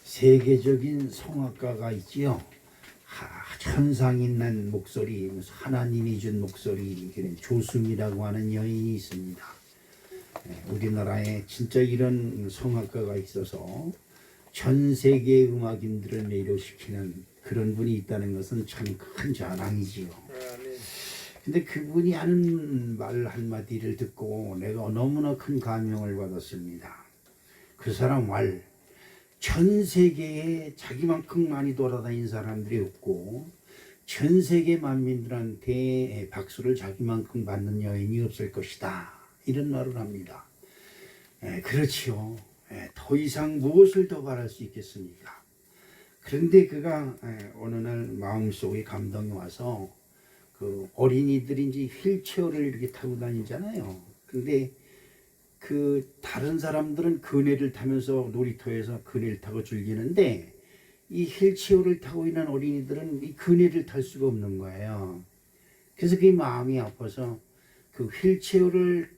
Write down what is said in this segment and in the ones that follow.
세계적인 성악가가 있지요. 천상 있는 목소리, 하나님이 준 목소리, 조승이라고 하는 여인이 있습니다. 우리나라에 진짜 이런 성악가가 있어서 전 세계 음악인들을 매료시키는 그런 분이 있다는 것은 참 큰 자랑이지요. 근데 그분이 하는 말 한마디를 듣고 내가 너무나 큰 감명을 받았습니다. 그 사람 말, 전 세계에 자기만큼 많이 돌아다닌 사람들이 없고 전 세계 만민들한테 박수를 자기만큼 받는 여인이 없을 것이다, 이런 말을 합니다. 그렇지요. 더 이상 무엇을 더 바랄 수 있겠습니까? 그런데 그가 어느 날 마음속에 감동이 와서 그 어린이들이 이제 휠체어를 이렇게 타고 다니잖아요. 근데 그 다른 사람들은 그네를 타면서 놀이터에서 그네를 타고 즐기는데 이 휠체어를 타고 있는 어린이들은 이 그네를 탈 수가 없는 거예요. 그래서 그게 마음이 아파서 그 휠체어를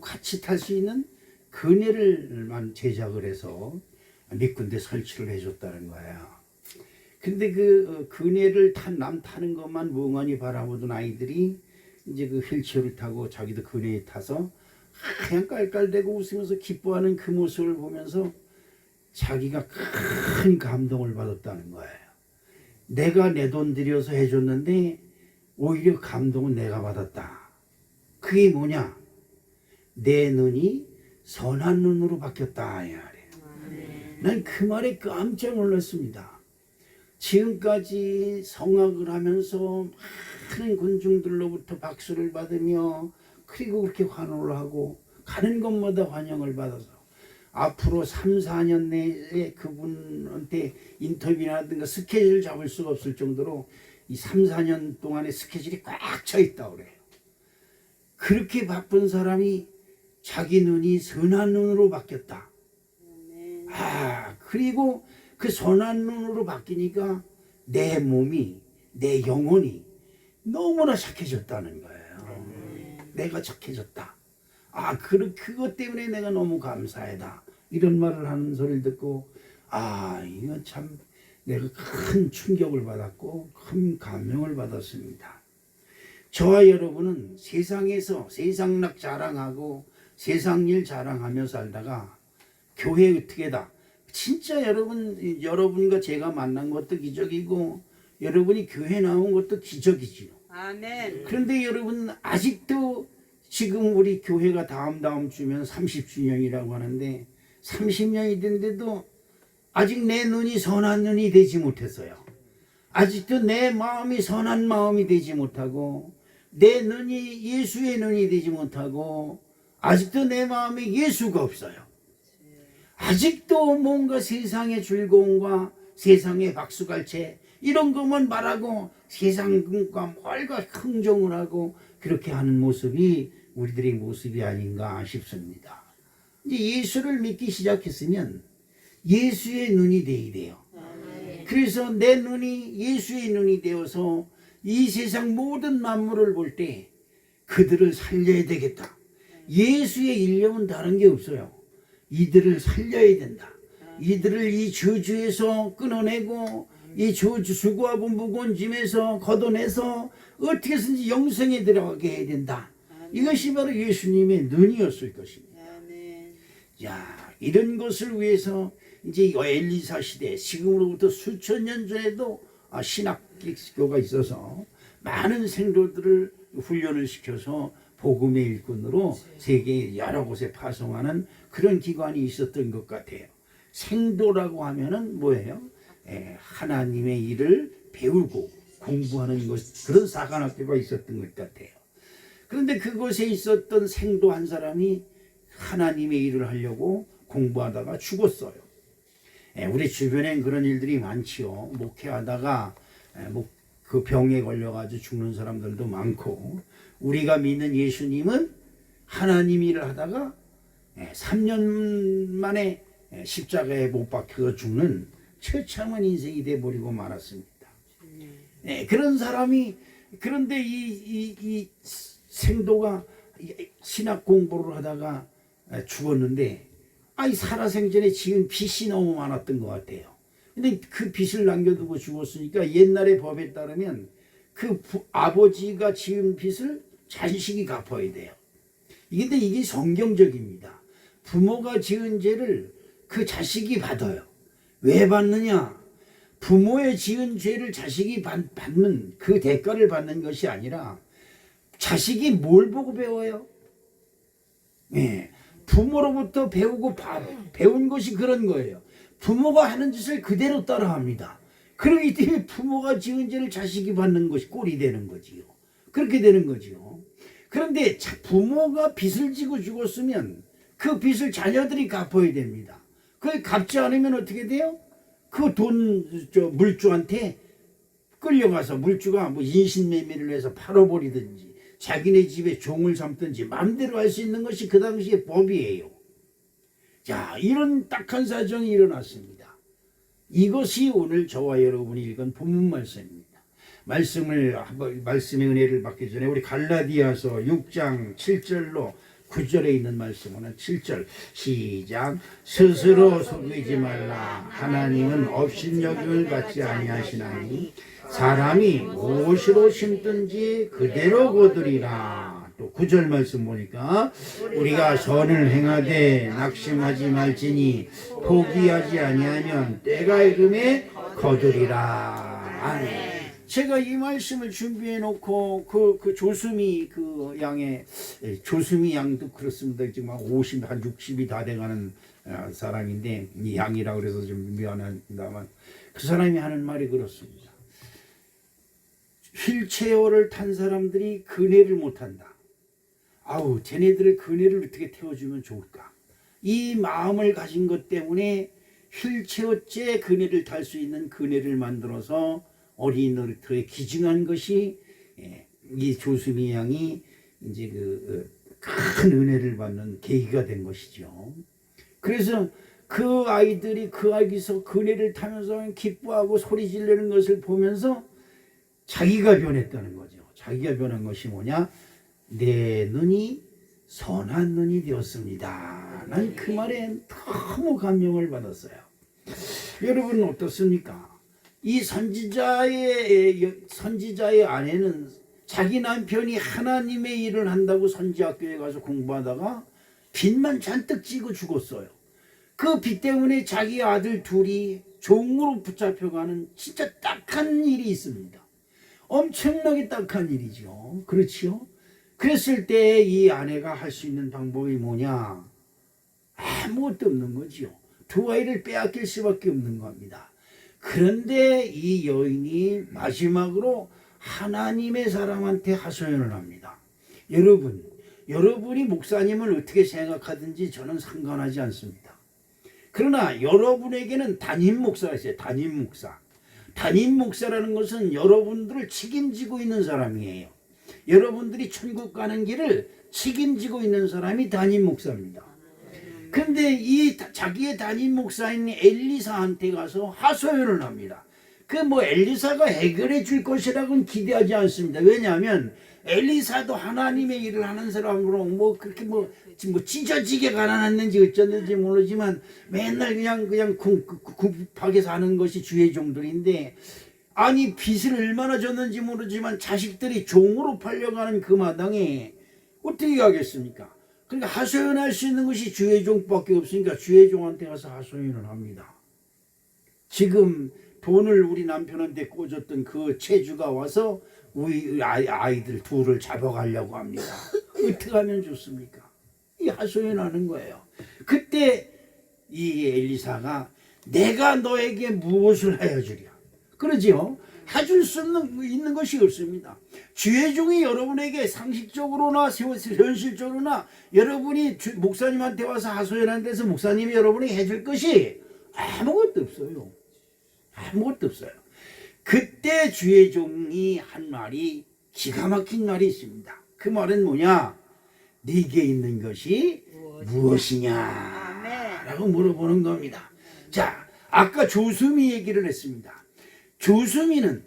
같이 탈 수 있는 그네를만 제작을 해서 몇 군데 설치를 해줬다는 거예요. 근데 그 그네를 타는 것만 멍하니 바라보던 아이들이 이제 그 휠체어를 타고 자기도 그네에 타서 그냥 깔깔대고 웃으면서 기뻐하는 그 모습을 보면서 자기가 큰 감동을 받았다는 거예요. 내가 내 돈 들여서 해줬는데 오히려 감동은 내가 받았다. 그게 뭐냐? 내 눈이 선한 눈으로 바뀌었다. 난 그 말에 깜짝 놀랐습니다. 지금까지 성악을 하면서 많은 군중들로부터 박수를 받으며 그리고 그렇게 환호를 하고 가는 곳마다 환영을 받아서 앞으로 3, 4년 내에 그분한테 인터뷰나 하든가 스케줄을 잡을 수가 없을 정도로 이 3, 4년 동안의 스케줄이 꽉 차 있다고 그래요. 그렇게 바쁜 사람이 자기 눈이 선한 눈으로 바뀌었다. 그리고 그 선한 눈으로 바뀌니까 내 몸이, 내 영혼이 너무나 착해졌다는 거예요. 내가 착해졌다. 그것 때문에 내가 너무 감사하다. 이런 말을 하는 소리를 듣고 이거 참 내가 큰 충격을 받았고 큰 감명을 받았습니다. 저와 여러분은 세상에서 세상락 자랑하고 세상일 자랑하며 살다가 교회 어떻게다. 진짜 여러분과 제가 만난 것도 기적이고 여러분이 교회 나온 것도 기적이지요. 아멘. 그런데 여러분 아직도 지금 우리 교회가 다음 주면 30주년이라고 하는데 30년이 됐는데도 아직 내 눈이 선한 눈이 되지 못했어요. 아직도 내 마음이 선한 마음이 되지 못하고 내 눈이 예수의 눈이 되지 못하고 아직도 내 마음에 예수가 없어요. 아직도 뭔가 세상의 즐거움과 세상의 박수갈채 이런 것만 말하고 세상과 뭘과 흥정을 하고 그렇게 하는 모습이 우리들의 모습이 아닌가 싶습니다. 이제 예수를 믿기 시작했으면 예수의 눈이 되어야 돼요. 그래서 내 눈이 예수의 눈이 되어서 이 세상 모든 만물을 볼 때 그들을 살려야 되겠다. 예수의 일념은 다른 게 없어요. 이들을 살려야 된다. 이들을 이 저주에서 끊어내고 이 저주 수고하고 무거운 짐에서 걷어내서 어떻게 해서든지 영생에 들어가게 해야 된다. 이것이 바로 예수님의 눈이었을 것입니다. 이런 것을 위해서 이제 엘리사 시대 지금으로부터 수천 년 전에도 신학교가 있어서 많은 생도들을 훈련을 시켜서 복음의 일꾼으로 세계 여러 곳에 파송하는 그런 기관이 있었던 것 같아요. 생도라고 하면은 뭐예요? 하나님의 일을 배우고 공부하는 그런 사관학교가 있었던 것 같아요. 그런데 그곳에 있었던 생도 한 사람이 하나님의 일을 하려고 공부하다가 죽었어요. 우리 주변엔 그런 일들이 많지요. 목회하다가 그 병에 걸려가지고 죽는 사람들도 많고 우리가 믿는 예수님은 하나님 일을 하다가 3년 만에 십자가에 못 박혀서 죽는 처참한 인생이 돼버리고 말았습니다. 그런 사람이 그런데 이 생도가 신학 공부를 하다가 죽었는데 아니 살아생전에 지은 빚이 너무 많았던 것 같아요. 근데 그 빚을 남겨두고 죽었으니까 옛날의 법에 따르면 그 아버지가 지은 빚을 자식이 갚아야 돼요. 근데 이게 성경적입니다. 부모가 지은 죄를 그 자식이 받아요. 왜 받느냐? 부모의 지은 죄를 자식이 받는 그 대가를 받는 것이 아니라 자식이 뭘 보고 배워요? 예, 부모로부터 배운 것이 그런 거예요. 부모가 하는 짓을 그대로 따라합니다. 그러기 때문에 부모가 지은 죄를 자식이 받는 것이 꼴이 되는 거지요. 그렇게 되는 거지요. 그런데 부모가 빚을 지고 죽었으면 그 빚을 자녀들이 갚아야 됩니다. 그걸 갚지 않으면 어떻게 돼요? 그 물주한테 끌려가서 물주가 뭐 인신매매를 해서 팔아버리든지 자기네 집에 종을 삼든지 마음대로 할 수 있는 것이 그 당시의 법이에요. 자, 이런 딱한 사정이 일어났습니다. 이것이 오늘 저와 여러분이 읽은 본문 말씀입니다. 말씀의 은혜를 받기 전에 우리 갈라디아서 6장 7절로 9절에 있는 말씀은 7절 시작. 스스로 속이지 말라. 하나님은 업신여김을 받지 아니하시나니 사람이 무엇으로 심든지 그대로 거두리라. 또 9절 말씀 보니까 우리가 선을 행하되 낙심하지 말지니 포기하지 아니하면 때가 이름에 거두리라. 아멘. 제가 이 말씀을 준비해 놓고 그 조수미 그 양의 조수미 양도 그렇습니다. 지금 한 60이 다 돼가는 사람인데 이 양이라 그래서 좀 미안합니다만 그 사람이 하는 말이 그렇습니다. 휠체어를 탄 사람들이 그네를 못한다. 아우, 쟤네들을 그네를 어떻게 태워주면 좋을까? 이 마음을 가진 것 때문에 휠체어째 그네를 탈 수 있는 그네를 만들어서 어린이 놀이터에 기증한 것이 이 조수미 양이 이제 큰 은혜를 받는 계기가 된 것이죠. 그래서 그 아이들이 그 아기서 그네를 타면서 기뻐하고 소리 지르는 것을 보면서 자기가 변했다는 거죠. 자기가 변한 것이 뭐냐? 내 눈이 선한 눈이 되었습니다. 난 그 말에 너무 감명을 받았어요. 여러분은 어떻습니까? 이 선지자의 아내는 자기 남편이 하나님의 일을 한다고 선지학교에 가서 공부하다가 빚만 잔뜩 지고 죽었어요. 그 빚 때문에 자기 아들 둘이 종으로 붙잡혀가는 진짜 딱한 일이 있습니다. 엄청나게 딱한 일이죠. 그렇지요? 그랬을 때 이 아내가 할 수 있는 방법이 뭐냐? 아무것도 없는 거지요. 두 아이를 빼앗길 수밖에 없는 겁니다. 그런데 이 여인이 마지막으로 하나님의 사람한테 하소연을 합니다. 여러분이 목사님을 어떻게 생각하든지 저는 상관하지 않습니다. 그러나 여러분에게는 담임 목사가 있어요. 담임 목사. 담임 목사라는 것은 여러분들을 책임지고 있는 사람이에요. 여러분들이 천국 가는 길을 책임지고 있는 사람이 담임 목사입니다. 근데 이 자기의 담임 목사인 엘리사한테 가서 하소연을 합니다. 엘리사가 해결해 줄 것이라고는 기대하지 않습니다. 왜냐하면 엘리사도 하나님의 일을 하는 사람으로 그렇게 찢어지게 가난했는지 어쩌는지 모르지만 맨날 그냥 급하게 사는 것이 주의 종들인데, 아니 빚을 얼마나 졌는지 모르지만 자식들이 종으로 팔려가는 그 마당에 어떻게 하겠습니까? 그러니까 하소연할 수 있는 것이 주의 종밖에 없으니까 주의 종한테 가서 하소연을 합니다. 지금 돈을 우리 남편한테 꽂았던 그 채주가 와서 우리 아이들 둘을 잡아가려고 합니다. 어떻게 하면 좋습니까? 이 하소연하는 거예요. 그때 이 엘리사가 내가 너에게 무엇을 하여 주랴? 그러지요. 해줄 수 있는 것이 없습니다. 주의 종이 여러분에게 상식적으로나 현실적으로나 여러분이 목사님한테 와서 하소연한 데서 목사님이 여러분에게 해줄 것이 아무것도 없어요. 아무것도 없어요. 그때 주의 종이 한 말이 기가 막힌 말이 있습니다. 그 말은 뭐냐? 네게 있는 것이 무엇이냐? 라고 물어보는 겁니다. 자, 아까 조수미 얘기를 했습니다. 조수미는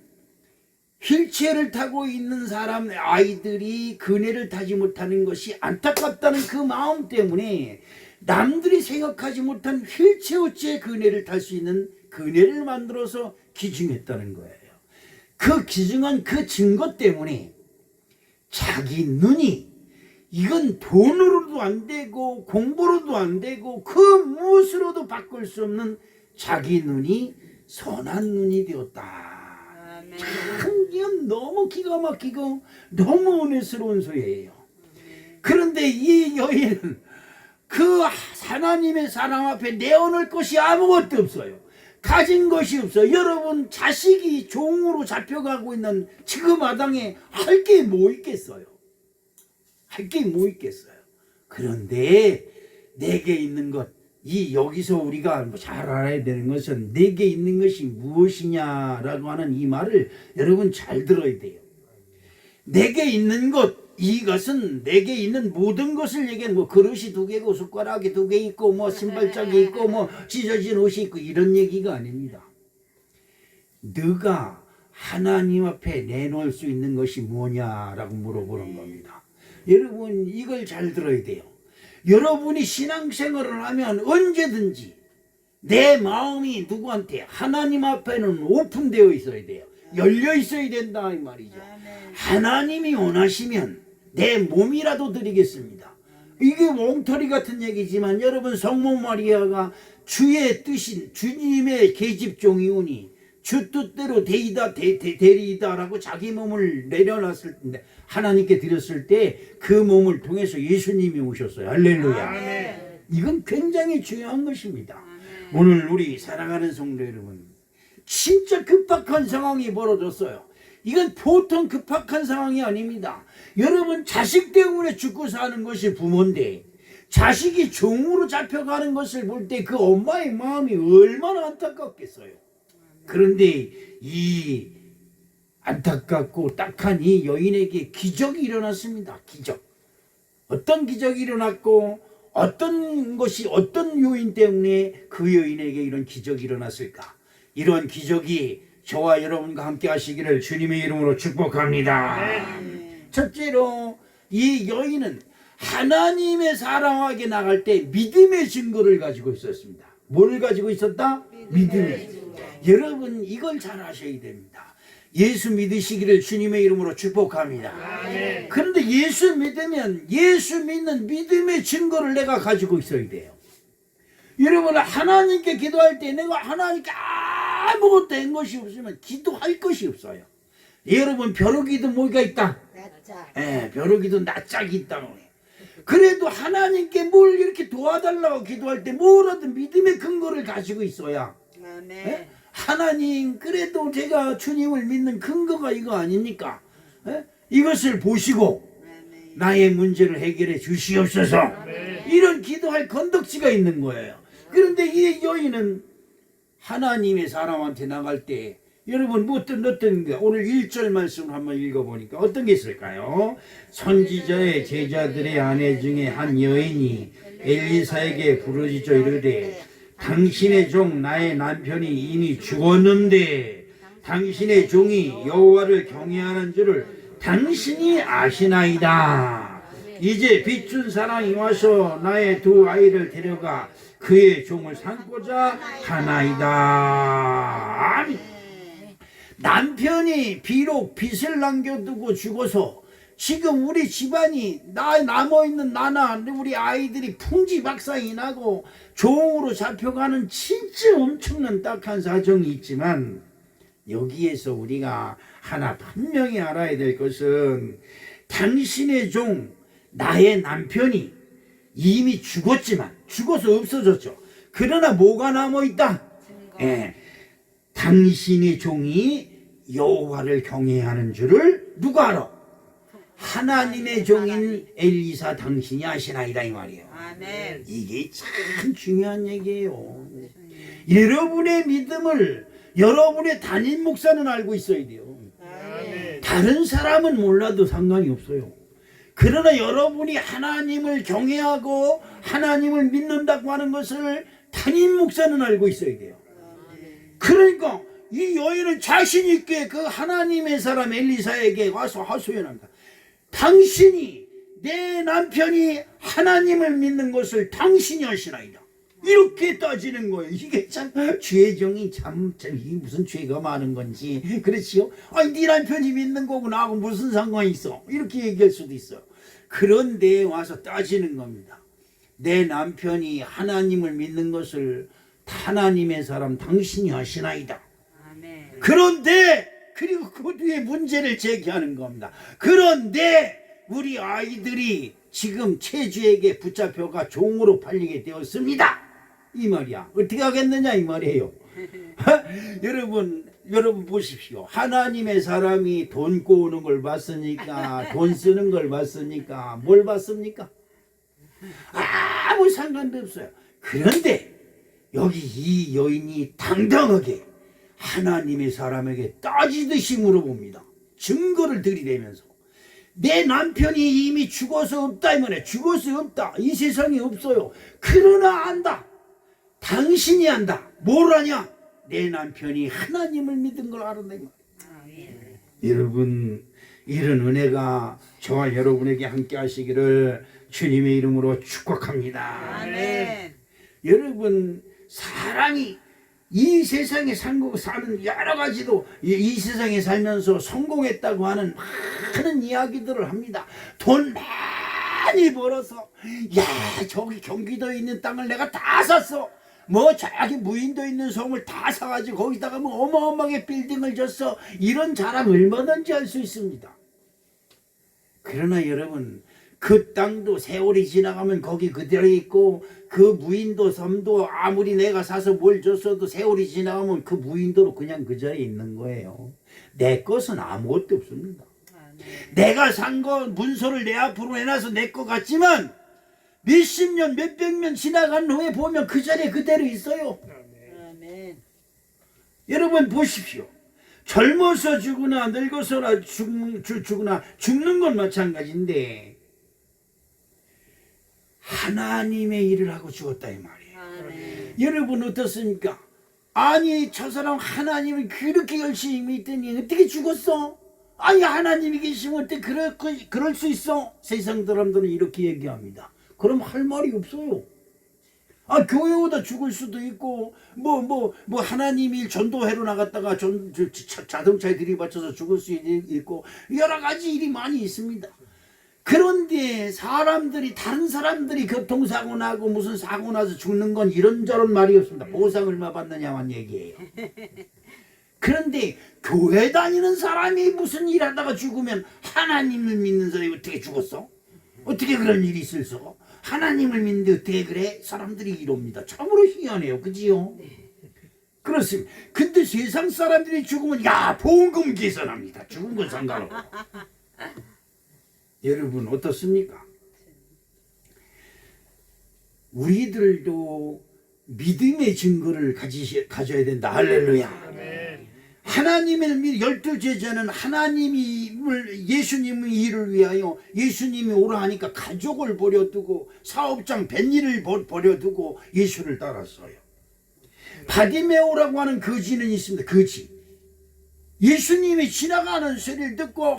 휠체어를 타고 있는 아이들이 그네를 타지 못하는 것이 안타깝다는 그 마음 때문에 남들이 생각하지 못한 휠체어째 그네를 탈 수 있는 그네를 만들어서 기증했다는 거예요. 그 기증한 그 증거 때문에 자기 눈이 이건 돈으로도 안 되고 공부로도 안 되고 그 무엇으로도 바꿀 수 없는 자기 눈이 선한 눈이 되었다. 참 이건 너무 기가 막히고 너무 은혜스러운 소리예요. 그런데 이 여인은 그 하나님의 사랑 앞에 내어놓을 것이 아무것도 없어요. 가진 것이 없어요. 여러분 자식이 종으로 잡혀가고 있는 지금 마당에 할 게 뭐 있겠어요? 할 게 뭐 있겠어요? 그런데 내게 있는 것, 이 여기서 우리가 잘 알아야 되는 것은 내게 있는 것이 무엇이냐라고 하는 이 말을 여러분 잘 들어야 돼요. 내게 있는 것, 이것은 내게 있는 모든 것을 얘기하는 뭐 그릇이 2개고 숟가락이 2개 있고 뭐 신발짝이 있고 뭐 찢어진 옷이 있고 이런 얘기가 아닙니다. 네가 하나님 앞에 내놓을 수 있는 것이 뭐냐라고 물어보는 겁니다. 여러분 이걸 잘 들어야 돼요. 여러분이 신앙생활을 하면 언제든지 내 마음이 누구한테 하나님 앞에는 오픈되어 있어야 돼요. 열려 있어야 된다 이 말이죠. 하나님이 원하시면 내 몸이라도 드리겠습니다. 이게 엉터리 같은 얘기지만 여러분 성모 마리아가 주의 뜻인 주님의 계집종이오니 주 뜻대로 되리이다라고 자기 몸을 내려놨을 때 하나님께 드렸을 때 그 몸을 통해서 예수님이 오셨어요. 할렐루야. 아멘. 이건 굉장히 중요한 것입니다. 아멘. 오늘 우리 사랑하는 성도 여러분, 진짜 급박한 상황이 벌어졌어요. 이건 보통 급박한 상황이 아닙니다. 여러분 자식 때문에 죽고 사는 것이 부모인데 자식이 종으로 잡혀가는 것을 볼 때 그 엄마의 마음이 얼마나 안타깝겠어요. 그런데 이 안타깝고 딱한 이 여인에게 기적이 일어났습니다. 기적. 어떤 기적이 일어났고 어떤 것이 어떤 요인 때문에 그 여인에게 이런 기적이 일어났을까? 이런 기적이 저와 여러분과 함께 하시기를 주님의 이름으로 축복합니다. 첫째로 이 여인은 하나님의 사랑하게 나갈 때 믿음의 증거를 가지고 있었습니다. 뭐를 가지고 있었다? 믿음의 증거. 여러분 이걸 잘 아셔야 됩니다. 예수 믿으시기를 주님의 이름으로 축복합니다. 아멘. 그런데 예수 믿으면 예수 믿는 믿음의 증거를 내가 가지고 있어야 돼요. 여러분 하나님께 기도할 때 내가 하나님께 아무것도 된 것이 없으면 기도할 것이 없어요. 여러분 벼룩이도 뭐가 있다? 낯짝. 예, 벼룩이도 낯짝이 있다. 그래도 하나님께 뭘 이렇게 도와달라고 기도할 때 뭐라든 믿음의 근거를 가지고 있어야. 예? 하나님 그래도 제가 주님을 믿는 근거가 이거 아닙니까? 예? 이것을 보시고 나의 문제를 해결해 주시옵소서. 이런 기도할 건덕지가 있는 거예요. 그런데 이 여인은 하나님의 사람한테 나갈 때 여러분 어떤 게 오늘 1절 말씀을 한번 읽어보니까 어떤 게 있을까요? 선지자의 제자들의 아내 중에 한 여인이 엘리사에게 부르짖어 이르되 당신의 종 나의 남편이 이미 죽었는데 당신의 종이 여호와를 경외하는 줄을 당신이 아시나이다. 이제 빚준 사람이 와서 나의 2 아이를 데려가 그의 종을 삼고자 하나이다. 아멘. 남편이 비록 빚을 남겨두고 죽어서 지금 우리 집안이 남아있는 나나 우리 아이들이 풍지박산이 나고 종으로 잡혀가는 진짜 엄청난 딱한 사정이 있지만 여기에서 우리가 하나 분명히 알아야 될 것은 당신의 종 나의 남편이 이미 죽었지만 죽어서 없어졌죠. 그러나 뭐가 남아있다? 예, 당신의 종이 여호와를 경외하는 줄을 누가 알아? 하나님의 종인 엘리사 당신이 아시나이다 이 말이에요. 아멘. 이게 참 중요한 얘기예요. 여러분의 믿음을 여러분의 담임 목사는 알고 있어야 돼요. 아멘. 다른 사람은 몰라도 상관이 없어요. 그러나 여러분이 하나님을 경외하고 하나님을 믿는다고 하는 것을 담임 목사는 알고 있어야 돼요. 그러니까 이 여인은 자신 있게 그 하나님의 사람 엘리사에게 와서 하소연한다. 당신이 내 남편이 하나님을 믿는 것을 당신이 하시나이다. 이렇게 따지는 거예요. 이게 참 죄정이 참 이게 무슨 죄가 많은 건지. 그렇지요? 아니 네 남편이 믿는 거고 나하고 무슨 상관이 있어? 이렇게 얘기할 수도 있어요. 그런데 와서 따지는 겁니다. 내 남편이 하나님을 믿는 것을 하나님의 사람 당신이 하시나이다. 아멘. 그런데 그리고 그 뒤에 문제를 제기하는 겁니다. 그런데 우리 아이들이 지금 체주에게 붙잡혀가 종으로 팔리게 되었습니다. 이 말이야. 어떻게 하겠느냐 이 말이에요. 여러분 보십시오. 하나님의 사람이 돈 꼬우는 걸 봤으니까, 돈 쓰는 걸 봤으니까 뭘 봤습니까? 아무 상관도 없어요. 그런데 여기 이 여인이 당당하게 하나님의 사람에게 따지듯이 물어봅니다. 증거를 들이대면서 내 남편이 이미 죽어서 없다 이 말이야. 죽어서 없다. 이 세상에 없어요. 그러나 안다. 당신이 안다. 뭘 아냐? 내 남편이 하나님을 믿은 걸 알았다 이 말이야. 여러분 이런 은혜가 저와 여러분에게 함께 하시기를 주님의 이름으로 축복합니다. 아멘. 여러분 사랑이 이 세상에 사는 여러 가지도 이 세상에 살면서 성공했다고 하는 많은 이야기들을 합니다. 돈 많이 벌어서 야 저기 경기도에 있는 땅을 내가 다 샀어. 뭐 저기 무인도 있는 섬을 다 사가지고 거기다가 뭐 어마어마하게 빌딩을 졌어. 이런 자랑 얼마든지 할 수 있습니다. 그러나 여러분 그 땅도 세월이 지나가면 거기 그대로 있고 그 무인도 섬도 아무리 내가 사서 뭘 줬어도 세월이 지나가면 그 무인도로 그냥 그 자리에 있는 거예요. 내 것은 아무것도 없습니다. 내가 산 거 문서를 내 앞으로 해놔서 내 것 같지만 몇십 년 몇백 년 지나간 후에 보면 그 자리에 그대로 있어요. 아멘. 여러분 보십시오. 젊어서 죽으나 늙어서 죽으나 죽는 건 마찬가지인데 하나님의 일을 하고 죽었다 이 말이에요. 아멘. 여러분 어떻습니까? 아니 저 사람 하나님을 그렇게 열심히 믿더니 어떻게 죽었어? 아니 하나님이 계시면 어떻게 그럴 수 있어? 세상 사람들은 이렇게 얘기합니다. 그럼 할 말이 없어요. 아 교회 오다 죽을 수도 있고 뭐 하나님 일 전도회로 나갔다가 자동차에 들이받쳐서 죽을 수 있고 여러 가지 일이 많이 있습니다. 그런데 다른 사람들이 교통사고 나고 무슨 사고 나서 죽는 건 이런저런 말이 없습니다. 보상 얼마 받느냐만 얘기해요. 그런데 교회 다니는 사람이 무슨 일 하다가 죽으면 하나님을 믿는 사람이 어떻게 죽었어? 어떻게 그런 일이 있을까? 하나님을 믿는데 어떻게 그래? 사람들이 이럽니다. 참으로 희한해요. 그지요? 그렇습니다. 근데 세상 사람들이 죽으면 야 보험금 계산합니다. 죽은 건 상관없고. 여러분 어떻습니까? 우리들도 믿음의 증거를 가져야 된다. 할렐루야. 하나님을 12 제자는 예수님의 일을 위하여 예수님이 오라 하니까 가족을 버려두고 사업장 뱃일을 버려두고 예수를 따랐어요. 바디메오라고 하는 거지는 있습니다. 거지. 예수님이 지나가는 소리를 듣고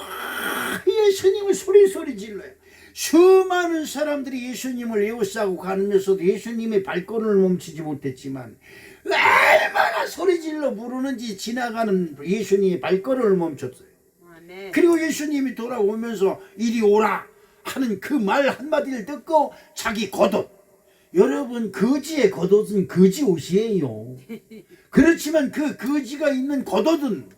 예수님을 소리 질러요. 수많은 사람들이 예수님을 에워싸고 가면서도 예수님의 발걸음을 멈추지 못했지만 얼마나 소리질러 부르는지 지나가는 예수님의 발걸음을 멈췄어요. 아멘. 그리고 예수님이 돌아오면서 이리 오라 하는 그 말 한마디를 듣고 자기 겉옷, 여러분 거지의 겉옷은 거지 옷이에요. 그렇지만 그 거지가 입는 겉옷은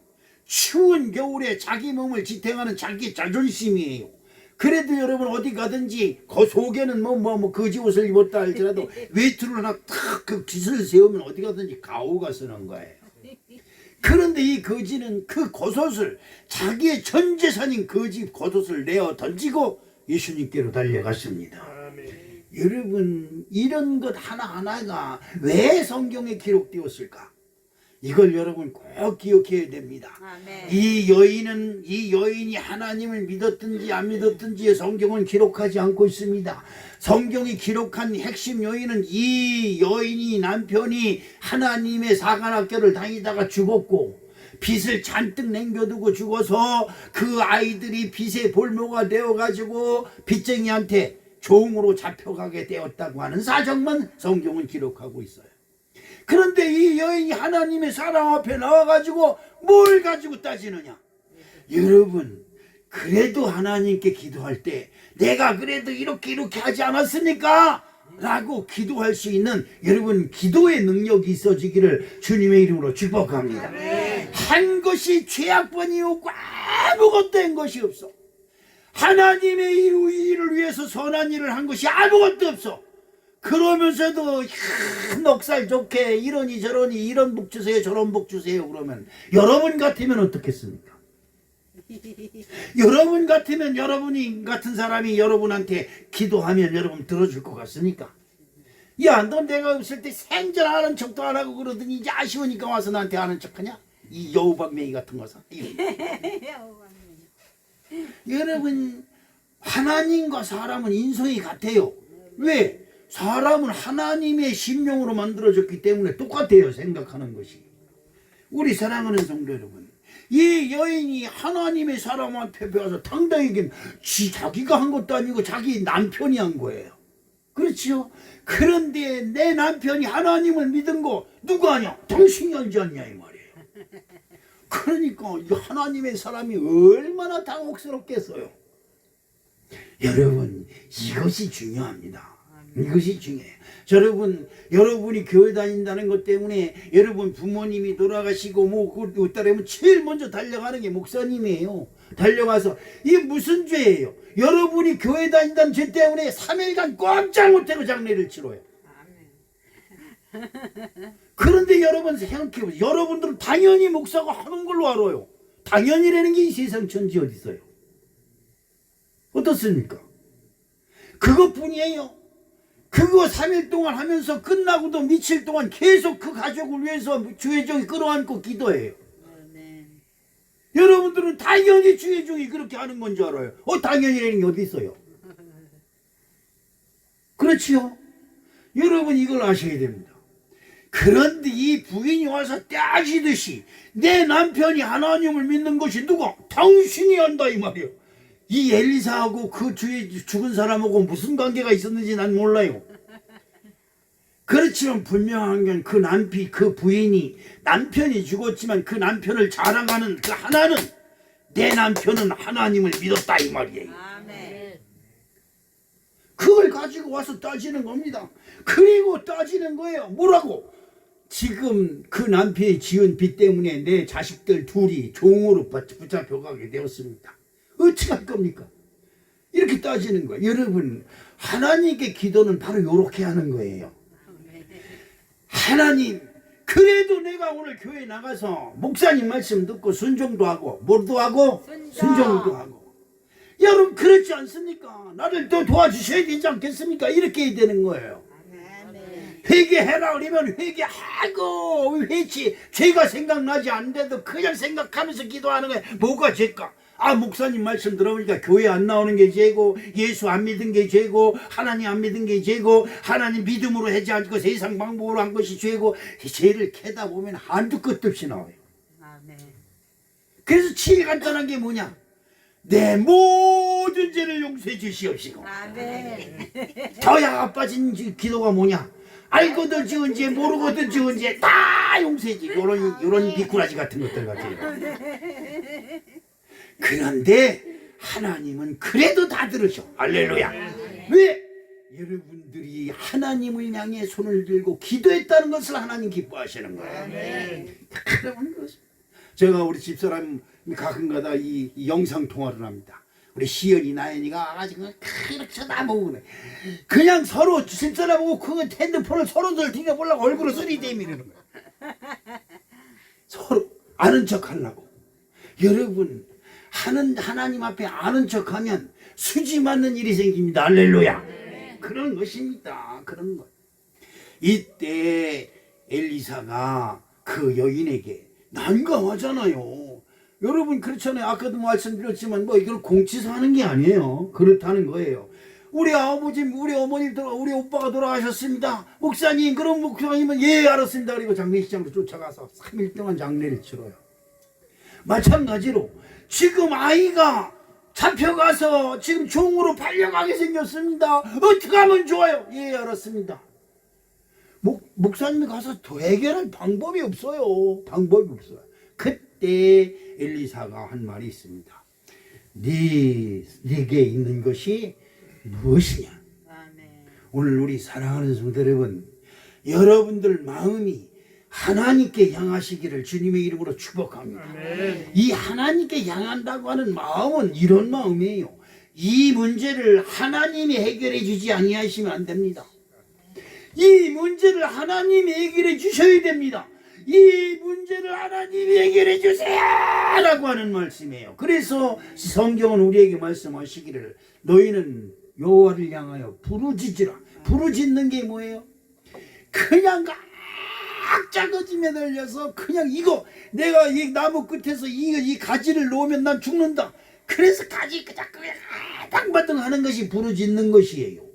추운 겨울에 자기 몸을 지탱하는 자기 자존심이에요. 그래도 여러분 어디 가든지 그 속에는 거지 옷을 입었다 할지라도 외투를 하나 탁 그 깃을 세우면 어디 가든지 가오가 쓰는 거예요. 그런데 이 거지는 그 겉옷을 자기의 전 재산인 거지 겉옷을 내어 던지고 예수님께로 달려갔습니다. 여러분 이런 것 하나하나가 왜 성경에 기록되었을까? 이걸 여러분 꼭 기억해야 됩니다. 아멘. 이 여인이 하나님을 믿었든지 안 믿었든지 성경은 기록하지 않고 있습니다. 성경이 기록한 핵심 요인은 이 여인이 남편이 하나님의 사관학교를 다니다가 죽었고 빚을 잔뜩 남겨두고 죽어서 그 아이들이 빚의 볼모가 되어가지고 빚쟁이한테 종으로 잡혀가게 되었다고 하는 사정만 성경은 기록하고 있어요. 그런데 이 여인이 하나님의 사랑 앞에 나와가지고 뭘 가지고 따지느냐? 여러분, 그래도 하나님께 기도할 때 내가 그래도 이렇게 하지 않았습니까? 라고 기도할 수 있는 여러분 기도의 능력이 있어지기를 주님의 이름으로 축복합니다. 한 것이 죄악뿐이었고 아무것도 된 것이 없어. 하나님의 일을 위해서 선한 일을 한 것이 아무것도 없어. 그러면서도 넉살 좋게 이러니 저러니 이런 복 주세요 저런 복 주세요 그러면 여러분 같으면 어떻겠습니까? 여러분 같으면 여러분이 같은 사람이 여러분한테 기도하면 여러분 들어줄 것 같습니까? 야, 너 내가 없을 때 생전 아는 척도 안 하고 그러더니 이제 아쉬우니까 와서 나한테 아는 척하냐? 이 여우박맹이 같은 거사. 여러분, 하나님과 사람은 인성이 같아요. 왜? 사람은 하나님의 심령으로 만들어졌기 때문에 똑같아요. 생각하는 것이. 우리 사랑하는 성도 여러분, 이 여인이 하나님의 사람한테 배워서 당당히 자기가 한 것도 아니고 자기 남편이 한 거예요. 그렇지요? 그런데 내 남편이 하나님을 믿은 거 누가 하냐? 당신이 알지 않냐 이 말이에요. 그러니까 이 하나님의 사람이 얼마나 당혹스럽겠어요. 여러분, 이것이 중요합니다. 이것이 중요해요. 여러분이 교회 다닌다는 것 때문에 여러분 부모님이 돌아가시고 그 따르면 제일 먼저 달려가는 게 목사님이에요. 달려가서 이게 무슨 죄예요? 여러분이 교회 다닌다는 죄 때문에 3일간 꼼짝 못하고 장례를 치러요. 그런데 여러분 생각해보세요. 여러분들은 당연히 목사가 하는 걸로 알아요. 당연히라는 게 이 세상 천지 어디 있어요? 어떻습니까? 그것뿐이에요. 그거 3일 동안 하면서 끝나고도 며칠 동안 계속 그 가족을 위해서 주의 종이 끌어안고 기도해요. 여러분들은 당연히 주의 종이 그렇게 하는 건 줄 알아요. 당연히라는 게 어디 있어요? 그렇지요? 여러분 이걸 아셔야 됩니다. 그런데 이 부인이 와서 따지듯이 내 남편이 하나님을 믿는 것이 누가? 당신이 한다 이 말이에요. 이 엘리사하고 그 주위에 죽은 사람하고 무슨 관계가 있었는지 난 몰라요. 그렇지만 분명한 건 그 부인이 남편이 죽었지만 그 남편을 자랑하는 그 하나는 내 남편은 하나님을 믿었다 이 말이에요. 그걸 가지고 와서 따지는 겁니다. 그리고 따지는 거예요. 뭐라고? 지금 그 남편이 지은 빚 때문에 내 자식들 둘이 종으로 붙잡혀가게 되었습니다. 어떻게 할 겁니까? 이렇게 따지는 거예요. 여러분, 하나님께 기도는 바로 이렇게 하는 거예요. 하나님, 그래도 내가 오늘 교회 나가서 목사님 말씀 듣고 순종도 하고 뭐도 하고 순종도 하고 여러분 그렇지 않습니까? 나를 또 도와주셔야 되지 않겠습니까? 이렇게 해야 되는 거예요. 회개해라 그러면 회개하고 회치 죄가 생각나지 않는데도 그냥 생각하면서 기도하는 거예요. 뭐가 죄까? 목사님 말씀 들어보니까 교회 안 나오는 게 죄고 예수 안 믿은 게 죄고 하나님 안 믿은 게 죄고 하나님 믿음으로 하지 않고 세상 방법으로 한 것이 죄고 죄를 캐다 보면 한두 끝도 없이 나와요. 그래서 제일 간단한 게 뭐냐? 내 모든 죄를 용서해 주시옵시고. 더 야가 빠진 기도가 뭐냐? 알고도 지은 죄 모르고도 지은 죄 다 용서해 주고 이런 미꾸라지 같은 것들 같아요. 그런데 하나님은 그래도 다 들으셔. 할렐루야. 왜? 여러분들이 하나님을 향해 손을 들고 기도했다는 것을 하나님 기뻐하시는 거예요. 그러면 제가 우리 집사람 가끔가다 이 영상 통화를 합니다. 우리 시연이 나연이가 아직 이렇게 쳐다보고 그냥 서로 집사람하고 그 핸드폰을 서로들 뒤져보려고 얼굴을 들이대미는 거예요. 서로 아는 척 하려고. 여러분 하나님 앞에 아는 척하면 수지 맞는 일이 생깁니다. 할렐루야. 그런 것입니다. 그런 것. 이때 엘리사가 그 여인에게 난감하잖아요. 여러분 그렇잖아요. 아까도 말씀드렸지만 이걸 공치서 하는 게 아니에요. 그렇다는 거예요. 우리 아버지, 우리 어머니, 우리 오빠가 돌아가셨습니다. 목사님, 그럼 목사님은 예 알았습니다. 그리고 장례식장으로 쫓아가서 3일 동안 장례를 치러요. 마찬가지로 지금 아이가 잡혀가서 지금 종으로 팔려가게 생겼습니다. 어떻게 하면 좋아요? 예, 알았습니다. 목사님이 가서 더 해결할 방법이 없어요. 방법이 없어요. 그때 엘리사가 한 말이 있습니다. 네게 있는 것이 무엇이냐? 아멘. 오늘 우리 사랑하는 성도 여러분, 여러분들 마음이 하나님께 향하시기를 주님의 이름으로 축복합니다. 아멘. 이 하나님께 향한다고 하는 마음은 이런 마음이에요. 이 문제를 하나님이 해결해 주지 아니하시면 안 됩니다. 이 문제를 하나님이 해결해 주셔야 됩니다. 이 문제를 하나님이 해결해 주세요 라고 하는 말씀이에요. 그래서 성경은 우리에게 말씀하시기를 너희는 여호와를 향하여 부르짖으라. 부르짖는 게 뭐예요? 그냥 작아짐에 달려서 그냥 이거 내가 이 나무 끝에서 이 가지를 놓으면 난 죽는다. 그래서 가지 그냥 땅바등 하는 것이 부르짖는 것이에요.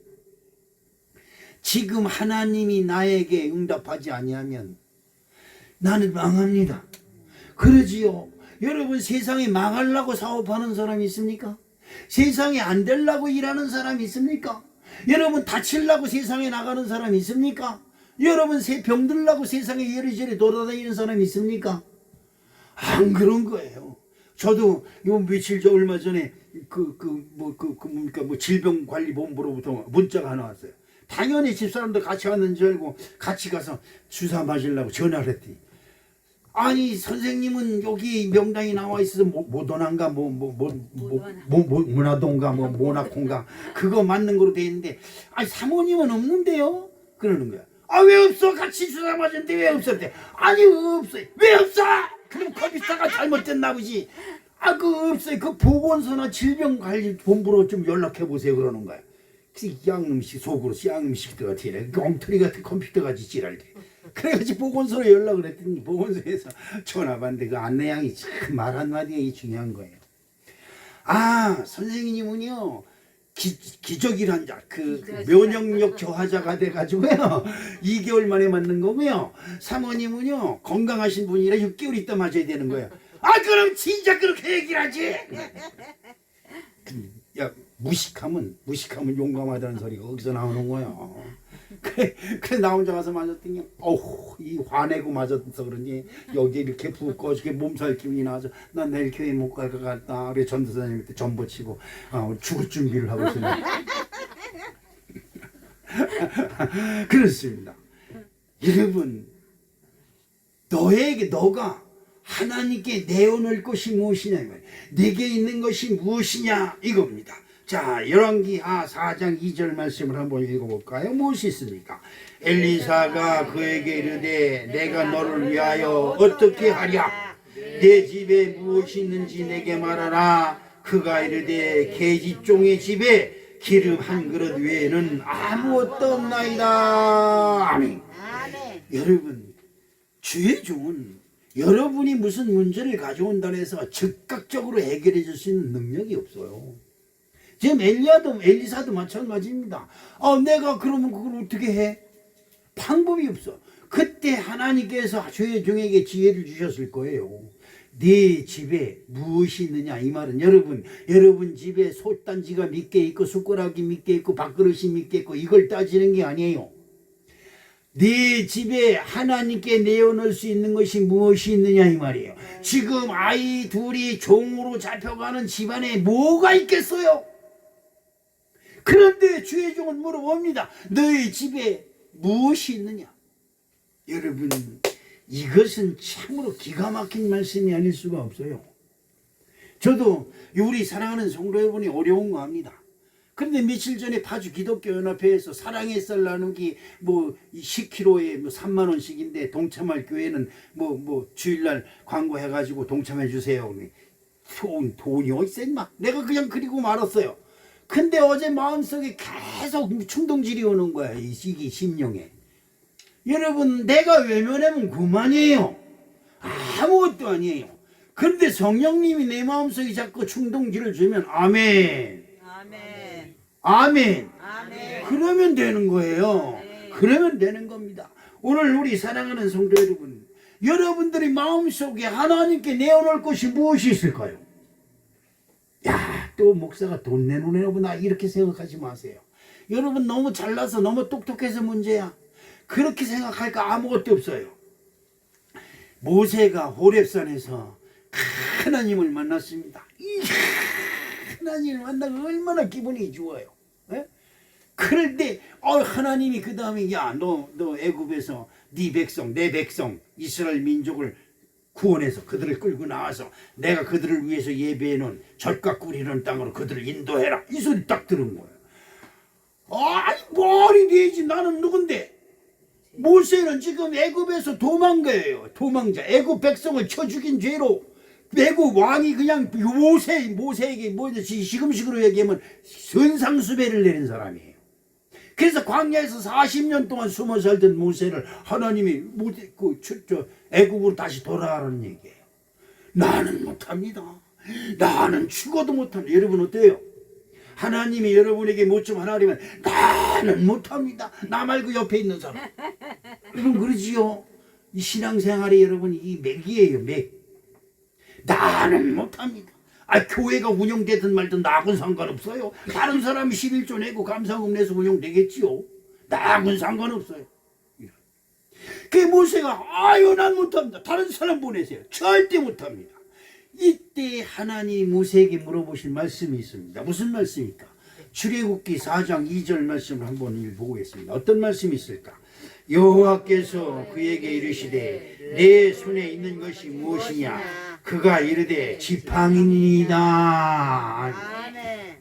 지금 하나님이 나에게 응답하지 아니하면 나는 망합니다. 그러지요. 여러분 세상에 망하려고 사업하는 사람이 있습니까? 세상에 안 되려고 일하는 사람이 있습니까? 여러분 다치려고 세상에 나가는 사람이 있습니까? 여러분 병들려고 세상에 이리저리 돌아다니는 사람이 있습니까? 안 그런 거예요. 저도 요 며칠 전 얼마 전에 질병관리본부로부터 문자가 하나 왔어요. 당연히 집사람도 같이 왔는 줄 알고 같이 가서 주사 맞으려고 전화를 했더니 아니 선생님은 여기 명단이 나와 있어서 모더나인가 모나동가 모나콘가 그거 맞는 거로 돼 있는데 아니 사모님은 없는데요? 그러는 거야. 아 왜 없어? 같이 주사 맞았는데 왜 없었대? 아니 없어요. 왜 없어? 그럼 컴퓨터가 잘못됐나 보지. 아 그 없어요. 그 보건소나 질병관리본부로 좀 연락해 보세요 그러는 거야. 양음식 속으로 양음식 들어가 튀래. 엉터리 같은 컴퓨터 같이 지랄대. 그래가지고 보건소로 연락을 했더니 보건소에서 전화 받는데 그 안내양이 참 말 한마디가 중요한 거예요. 아 선생님은요 기저귀를 면역력 저하자가 돼가지고요 2개월 만에 맞는 거고요. 사모님은요 건강하신 분이라 6개월 있다 맞아야 되는 거예요. 아 그럼 진짜 그렇게 얘기를 하지. 야 무식하면 용감하다는 소리가 거기서 나오는 거예요. 그래 나 혼자 가서 맞았더니 이 화내고 맞았어 그러니 여기 이렇게 붓고 저게 몸살 기운이 나서 난 내일 교회 못 갈 것 같다. 우리 전도사님한테 전보 치고 죽을 준비를 하고 있습니다. 그렇습니다. 여러분 너가 하나님께 내어놓을 것이 무엇이냐 내게 있는 것이 무엇이냐 이겁니다. 자 열왕기하 4장 2절 말씀을 한번 읽어볼까요? 무엇이 있습니까? 엘리사가 그에게 이르되 내가 너를 위하여 어떻게 하랴? 내 집에 무엇이 있는지 내게 말하라. 그가 이르되 계집종의 집에 기름 한 그릇 외에는 아무것도 없나이다. 아멘. 여러분 주의 종은 여러분이 무슨 문제를 가져온다 해서 즉각적으로 해결해 줄 수 있는 능력이 없어요. 지금 엘리사도 마찬가지입니다. 내가 그러면 그걸 어떻게 해? 방법이 없어. 그때 하나님께서 주의 종에게 지혜를 주셨을 거예요. 네 집에 무엇이 있느냐 이 말은 여러분 집에 솥단지가 몇 개 있고 숟가락이 몇 개 있고 밥그릇이 몇 개 있고 이걸 따지는 게 아니에요. 네 집에 하나님께 내어놓을 수 있는 것이 무엇이 있느냐 이 말이에요. 지금 아이 둘이 종으로 잡혀가는 집안에 뭐가 있겠어요? 그런데 주의 종은 물어봅니다. 너희 집에 무엇이 있느냐? 여러분 이것은 참으로 기가 막힌 말씀이 아닐 수가 없어요. 저도 우리 사랑하는 성도 여러분이 어려운 거 압니다. 그런데 며칠 전에 파주 기독교연합회에서 사랑의 쌀 나누기 10kg에 3만 원씩인데 동참할 교회는 주일날 광고해가지고 동참해 주세요. 돈이 어딨어 임마. 내가 그냥 그리고 말았어요. 근데 어제 마음속에 계속 충동질이 오는 거야. 이 심령에. 여러분 내가 외면하면 그만이에요. 아무것도 아니에요. 그런데 성령님이 내 마음속에 자꾸 충동질을 주면 아멘. 아멘. 그러면 되는 거예요. 그러면 되는 겁니다. 오늘 우리 사랑하는 성도 여러분 여러분들이 마음속에 하나님께 내어놓을 것이 무엇이 있을까요? 야, 또 목사가 돈 내놓으려고 나 이렇게 생각하지 마세요. 여러분 너무 잘나서 너무 똑똑해서 문제야. 그렇게 생각할까 아무것도 없어요. 모세가 호렙산에서 하나님을 만났습니다. 이 하나님을 만나면 얼마나 기분이 좋아요. 에? 그럴 때 하나님이 그 다음에 야, 너 애굽에서 네 백성, 내 백성 이스라엘 민족을 구원해서 그들을 끌고 나와서 내가 그들을 위해서 예배해 놓은 젖과 꿀이 흐르는 땅으로 그들을 인도해라. 이 소리 딱 들은 거예요. 아이 말이 되지. 나는 누군데? 모세는 지금 애굽에서 도망가요. 도망자. 애굽 백성을 쳐 죽인 죄로 애굽 왕이 그냥 모세에게 시금식으로 얘기하면 선상수배를 내린 사람이에요. 그래서 광야에서 40년 동안 숨어 살던 모세를 하나님이 애굽으로 다시 돌아가라는 얘기예요. 나는 못합니다. 나는 죽어도 못합니다. 여러분 어때요? 하나님이 여러분에게 못 좀 하나 그러면 나는 못합니다. 나 말고 옆에 있는 사람. 여러분 그러지요. 이 신앙생활이 여러분 이 맥이에요. 맥. 나는 못합니다. 교회가 운영되든 말든 나하고는 상관없어요. 다른 사람이 11조 내고 감사금 내서 운영되겠지요. 나하고는 상관없어요. 그 모세가 난 못합니다. 다른 사람 보내세요. 절대 못합니다. 이때 하나님이 모세에게 물어보실 말씀이 있습니다. 무슨 말씀입니까? 출애굽기 4장 2절 말씀을 한번 읽어보겠습니다. 어떤 말씀이 있을까? 여호와께서 그에게 이르시되 내 손에 있는 것이 무엇이냐? 그가 이르되 지팡이니이다.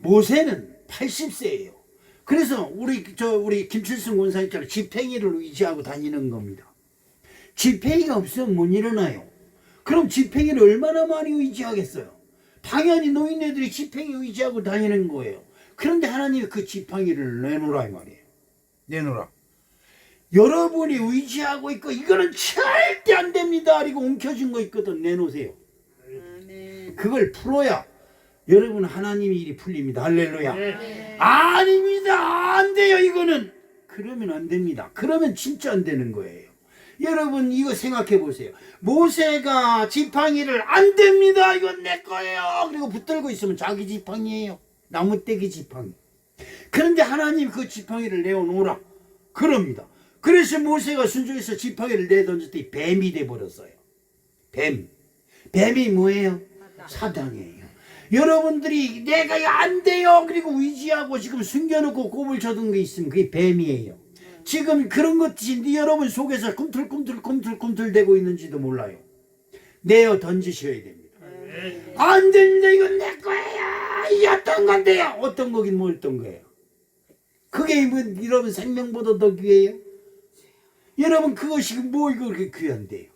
모세는 80세예요. 그래서 우리 김칠승 권사님처럼 지팡이를 의지하고 다니는 겁니다. 지팡이가 없으면 못 일어나요. 그럼 지팡이를 얼마나 많이 의지하겠어요? 당연히 노인네들이 지팡이 의지하고 다니는 거예요. 그런데 하나님이 그 지팡이를 내놓으라 이 말이에요. 내놓으라. 여러분이 의지하고 있고 이거는 절대 안 됩니다. 그리고 움켜쥔 거 있거든. 내놓으세요. 그걸 풀어야 여러분 하나님의 일이 풀립니다. 할렐루야. 아닙니다. 안 돼요. 이거는. 그러면 안 됩니다. 그러면 진짜 안 되는 거예요. 여러분 이거 생각해 보세요. 모세가 지팡이를 안 됩니다. 이건 내 거예요. 그리고 붙들고 있으면 자기 지팡이에요. 나무떼기 지팡이. 그런데 하나님 그 지팡이를 내어놓으라. 그럽니다. 그래서 모세가 순종해서 지팡이를 내던졌더니 뱀이 돼버렸어요. 뱀. 뱀이 뭐예요? 사단이에요. 여러분들이 내가 안 돼요. 그리고 의지하고 지금 숨겨놓고 꼽을 쳐둔 게 있으면 그게 뱀이에요. 지금 그런 것이 여러분 속에서 꿈틀꿈틀 되고 있는지도 몰라요. 내어 던지셔야 됩니다. 안 된다. 이건 내 거예요. 이 어떤 건데요? 어떤 거긴 뭐 어떤 거예요? 그게 뭐 여러분 생명보다 더 귀해요? 여러분 그것이 뭐 이거 그렇게 귀한데요?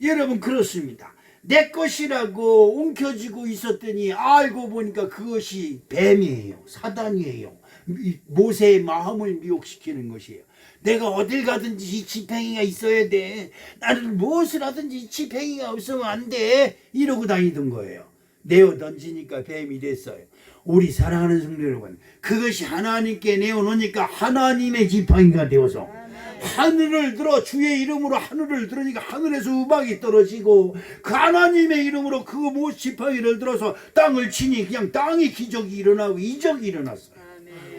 여러분 그렇습니다. 내 것이라고 움켜쥐고 있었더니 알고 보니까 그것이 뱀이에요. 사단이에요. 모세의 마음을 미혹시키는 것이에요. 내가 어딜 가든지 이 지팡이가 있어야 돼. 나는 무엇을 하든지 이 지팡이가 없으면 안 돼. 이러고 다니던 거예요. 내어 던지니까 뱀이 됐어요. 우리 사랑하는 성도 여러분, 그것이 하나님께 내어놓으니까 하나님의 지팡이가 되어서 하늘을 들어 주의 이름으로 하늘을 들으니까 하늘에서 우박이 떨어지고 그 하나님의 이름으로 그 지팡이를 들어서 땅을 치니 그냥 땅에 기적이 일어나고 이적이 일어났어요.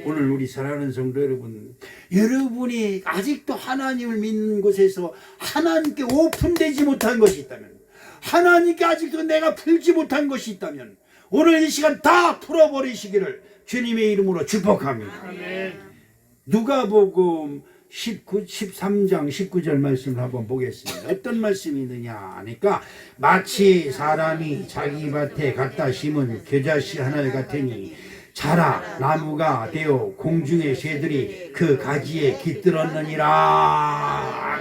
오늘 우리 사랑하는 성도 여러분, 여러분이 아직도 하나님을 믿는 곳에서 하나님께 오픈되지 못한 것이 있다면, 하나님께 아직도 내가 풀지 못한 것이 있다면 오늘 이 시간 다 풀어버리시기를 주님의 이름으로 축복합니다. 누가복음 13장 19절 말씀을 한번 보겠습니다. 어떤 말씀이 있느냐 하니까 마치 사람이 자기 밭에 갖다 심은 겨자씨 하나 같으니 자라 나무가 되어 공중의 새들이 그 가지에 깃들었느니라.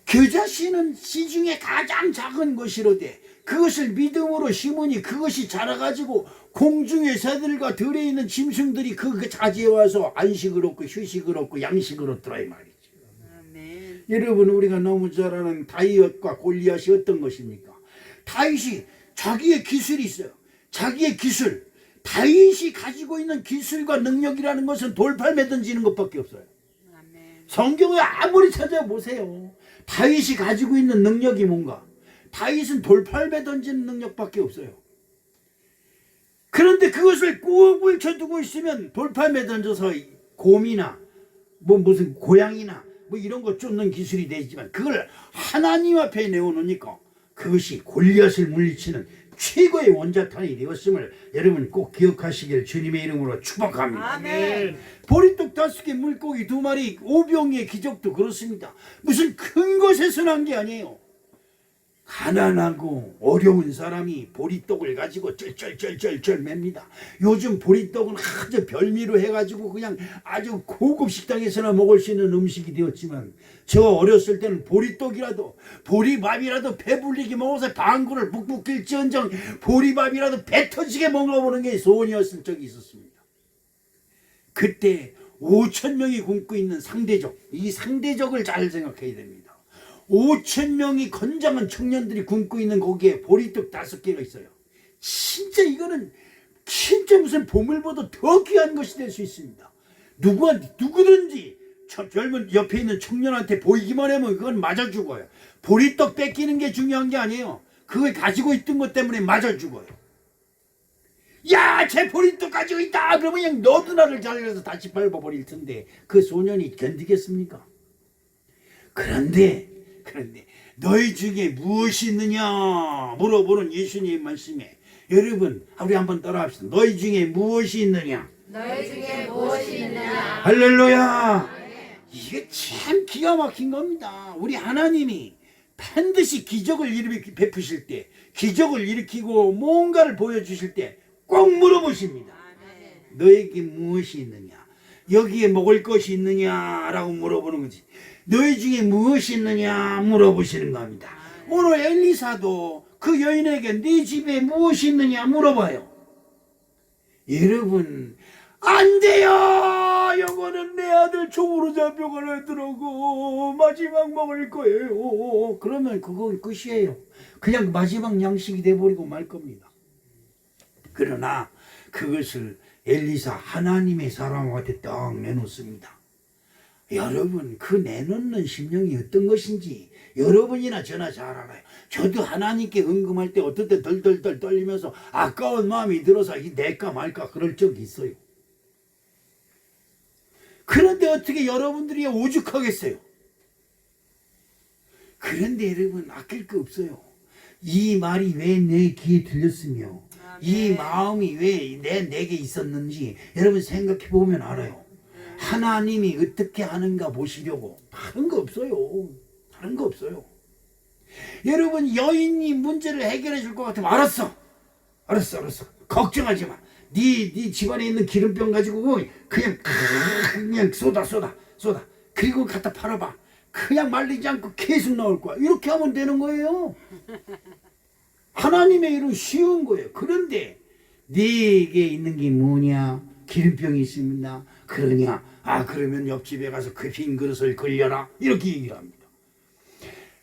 겨자씨는 씨 중에 가장 작은 것이로되 그것을 믿음으로 심으니 그것이 자라가지고 공중의 새들과 들에 있는 짐승들이 그 가지에 와서 안식을 얻고 휴식을 얻고 양식을 얻더라 이 말이죠. 아멘. 여러분 우리가 너무 잘 아는 다윗과 골리앗이 어떤 것입니까? 다윗이 자기의 기술이 있어요. 자기의 기술. 다윗이 가지고 있는 기술과 능력이라는 것은 돌팔매 던지는 것밖에 없어요. 아멘. 성경에 아무리 찾아보세요. 다윗이 가지고 있는 능력이 뭔가? 다윗은 돌팔배 던지는 능력밖에 없어요. 그런데 그것을 꾹 물쳐두고 있으면 돌팔배 던져서 곰이나 뭐 무슨 고양이나 뭐 이런 거 쫓는 기술이 되지만 그걸 하나님 앞에 내어놓으니까 그것이 골리앗을 물리치는 최고의 원자탄이 되었음을 여러분 꼭 기억하시길 주님의 이름으로 축복합니다. 아멘. 보리떡 5개, 물고기 2마리, 오병이의 기적도 그렇습니다. 무슨 큰 것에서 난 게 아니에요. 가난하고 어려운 사람이 보리떡을 가지고 쩔쩔쩔쩔 맵니다. 요즘 보리떡은 아주 별미로 해가지고 그냥 아주 고급 식당에서나 먹을 수 있는 음식이 되었지만 저 어렸을 때는 보리떡이라도 보리밥이라도 배불리게 먹어서 방구를 푹푹 낄지언정 보리밥이라도 배 터지게 먹어보는 게 소원이었을 적이 있었습니다. 그때 5천 명이 굶고 있는 상대적, 이 상대적을 잘 생각해야 됩니다. 5천 명이 건장한 청년들이 굶고 있는 거기에 보리떡 5개가 있어요. 진짜 이거는 진짜 무슨 보물보다 더 귀한 것이 될 수 있습니다. 누구든지 젊은 옆에 있는 청년한테 보이기만 하면 그건 맞아 죽어요. 보리떡 뺏기는 게 중요한 게 아니에요. 그걸 가지고 있던 것 때문에 맞아 죽어요. 야, 쟤 보리떡 가지고 있다 그러면 그냥 너도나를 잘라서 다시 밟아버릴 텐데 그 소년이 견디겠습니까? 그런데 너희 중에 무엇이 있느냐 물어보는 예수님의 말씀에 여러분 우리 한번 따라합시다. 너희 중에 무엇이 있느냐? 너희 중에 무엇이 있느냐? 할렐루야. 이게 참 기가 막힌 겁니다. 우리 하나님이 반드시 기적을 베푸실 때 기적을 일으키고 뭔가를 보여주실 때 꼭 물어보십니다. 너에게 무엇이 있느냐? 여기에 먹을 것이 있느냐라고 물어보는 거지. 너희 중에 무엇이 있느냐 물어보시는 겁니다. 오늘 엘리사도 그 여인에게 네 집에 무엇이 있느냐 물어봐요. 여러분 안 돼요. 이거는 내 아들 총으로 잡혀가더라고. 마지막 먹을 거예요. 그러면 그건 끝이에요. 그냥 마지막 양식이 돼버리고 말 겁니다. 그러나 그것을 엘리사 하나님의 사람한테 딱 내놓습니다. 여러분 그 내놓는 심령이 어떤 것인지 여러분이나 저나 잘 알아요. 저도 하나님께 헌금할 때 어떨 때 덜덜덜 떨리면서 아까운 마음이 들어서 이 낼까 말까 그럴 적이 있어요. 그런데 어떻게 여러분들이 오죽하겠어요? 그런데 여러분 아낄 거 없어요. 이 말이 왜 내 귀에 들렸으며 이 마음이 왜 내게 있었는지 여러분 생각해 보면 알아요. 하나님이 어떻게 하는가 보시려고. 다른 거 없어요. 다른 거 없어요. 여러분 여인이 문제를 해결해 줄 것 같으면 알았어. 걱정하지 마. 네 집안에 있는 기름병 가지고 그냥 쏟아. 그리고 갖다 팔아봐. 그냥 말리지 않고 계속 나올 거야. 이렇게 하면 되는 거예요. 하나님의 일은 쉬운 거예요. 그런데 네게 있는 게 뭐냐? 기름병이 있습니다. 그러냐? 그러면 옆집에 가서 그 빈 그릇을 걸려라. 이렇게 얘기를 합니다.